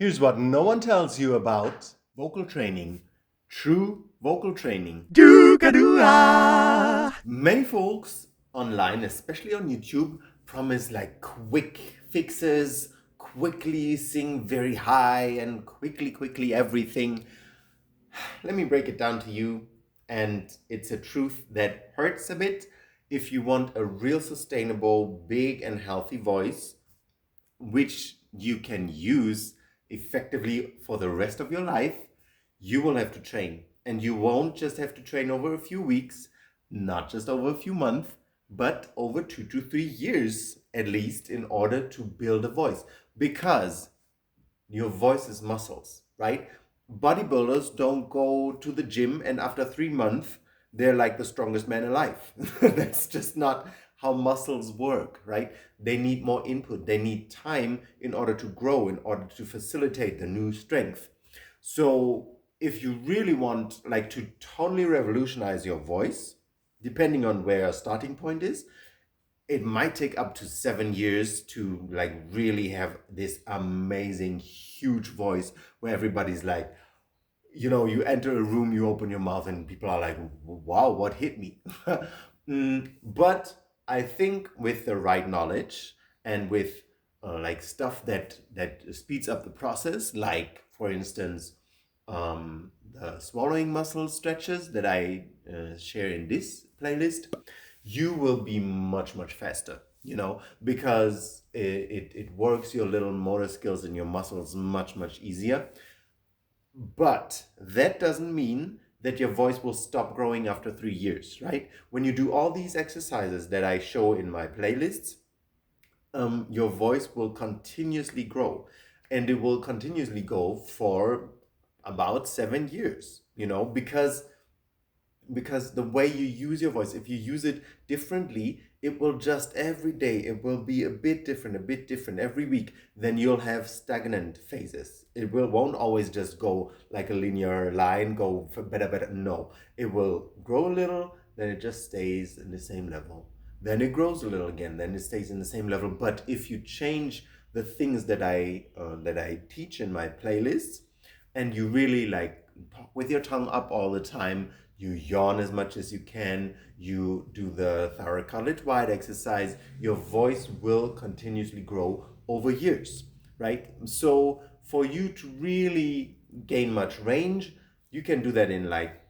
Here's what no one tells you about vocal training. True vocal training. Doo-ga-doo-ah. Many folks online, especially on YouTube, promise like quick fixes, quickly sing very high and quickly everything. Let me break it down to you. And it's a truth that hurts a bit. If you want a real sustainable, big, and healthy voice, which you can use effectively for the rest of your life, you will have to train. And you won't just have to train over a few weeks, not just over a few months, but over 2 to 3 years at least in order to build a voice. Because your voice is muscles, right? Bodybuilders don't go to the gym and after 3 months, they're like the strongest man alive. That's just not how muscles work, right? They need more input. They need time in order to grow, in order to facilitate the new strength. So if you really want like to totally revolutionize your voice, depending on where your starting point is, it might take up to 7 years to like really have this amazing huge voice where everybody's like, you enter a room, you open your mouth and people are like, wow, what hit me? But I think with the right knowledge and with like stuff that speeds up the process, like for instance the swallowing muscle stretches that I share in this playlist, you will be much faster, because it works your little motor skills and your muscles much easier. But that doesn't mean that your voice will stop growing after 3 years, right? When you do all these exercises that I show in my playlists, your voice will continuously grow, and it will continuously go for about 7 years, because the way you use your voice, if you use it differently, it will just every day it will be a bit different every week. Then you'll have stagnant phases. It won't always just go like a linear line, go for better. No, it will grow a little, then it just stays in the same level, then it grows a little again, then it stays in the same level. But if you change the things that I teach in my playlists, and you really like talk with your tongue up all the time, you yawn as much as you can, you do the thoracolid wide exercise, your voice will continuously grow over years, right? So for you to really gain much range, you can do that in like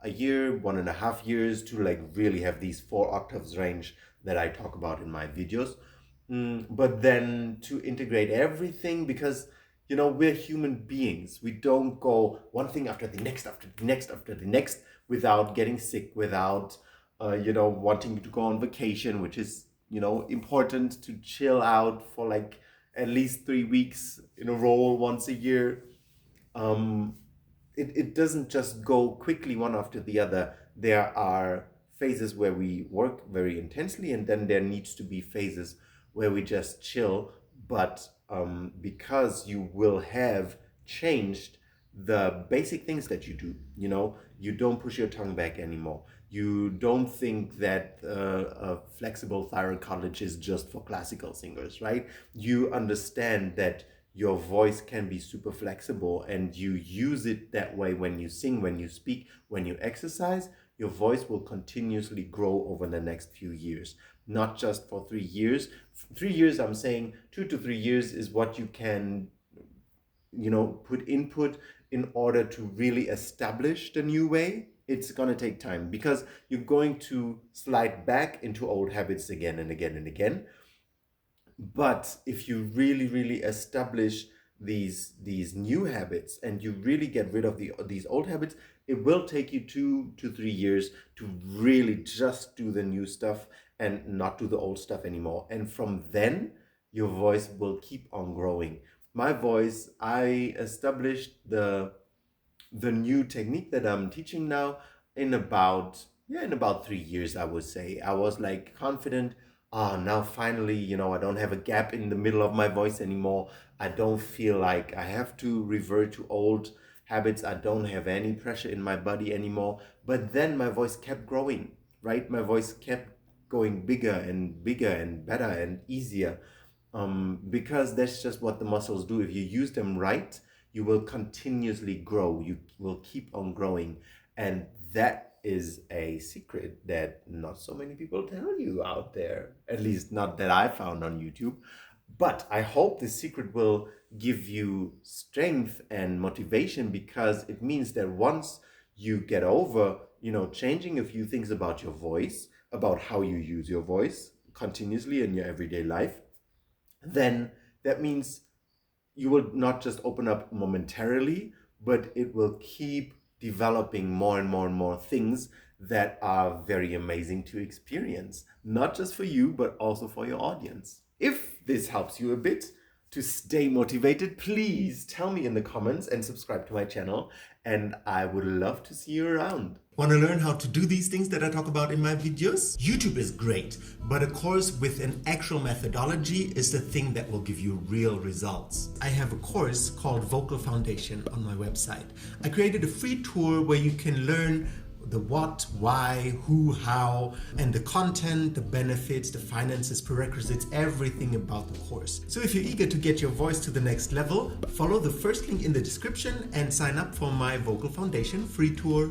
a year, 1.5 years, to like really have these 4 octaves range that I talk about in my videos. But then to integrate everything, because we're human beings. We don't go one thing after the next, after the next, after the next, without getting sick, without wanting to go on vacation, which is important to chill out for like at least 3 weeks in a row once a year. um, it doesn't just go quickly one after the other. There are phases where we work very intensely, and then there needs to be phases where we just chill. But because you will have changed the basic things that you do, you don't push your tongue back anymore. You don't think that a flexible thyroid cartilage is just for classical singers, right? You understand that your voice can be super flexible, and you use it that way when you sing, when you speak, when you exercise. Your voice will continuously grow over the next few years, not just for 3 years. 3 years, I'm saying 2 to 3 years is what you can, put input in order to really establish the new way. It's going to take time because you're going to slide back into old habits again and again and again. But if you really establish these new habits, and you really get rid of these old habits, it will take you 2 to 3 years to really just do the new stuff and not do the old stuff anymore. And from then, your voice will keep on growing. My voice, I established the new technique that I'm teaching now in about 3 years, I would say. I was like confident. Now finally, I don't have a gap in the middle of my voice anymore. I don't feel like I have to revert to old habits. I don't have any pressure in my body anymore. But then my voice kept growing, right? My voice kept going bigger and bigger and better and easier. because that's just what the muscles do. If you use them right, you will continuously grow. You will keep on growing. And that is a secret that not so many people tell you out there, at least not that I found on YouTube. But I hope this secret will give you strength and motivation, because it means that once you get over, changing a few things about your voice, about how you use your voice continuously in your everyday life, then that means you will not just open up momentarily, but it will keep developing more and more and more things that are very amazing to experience, not just for you, but also for your audience. If this helps you a bit to stay motivated, please tell me in the comments and subscribe to my channel, and I would love to see you around. Want to learn how to do these things that I talk about in my videos? YouTube is great, but a course with an actual methodology is the thing that will give you real results. I have a course called Vocal Foundation on my website. I created a free tour where you can learn the what, why, who, how, and the content, the benefits, the finances, prerequisites, everything about the course. So if you're eager to get your voice to the next level, follow the first link in the description and sign up for my Vocal Foundation free tour.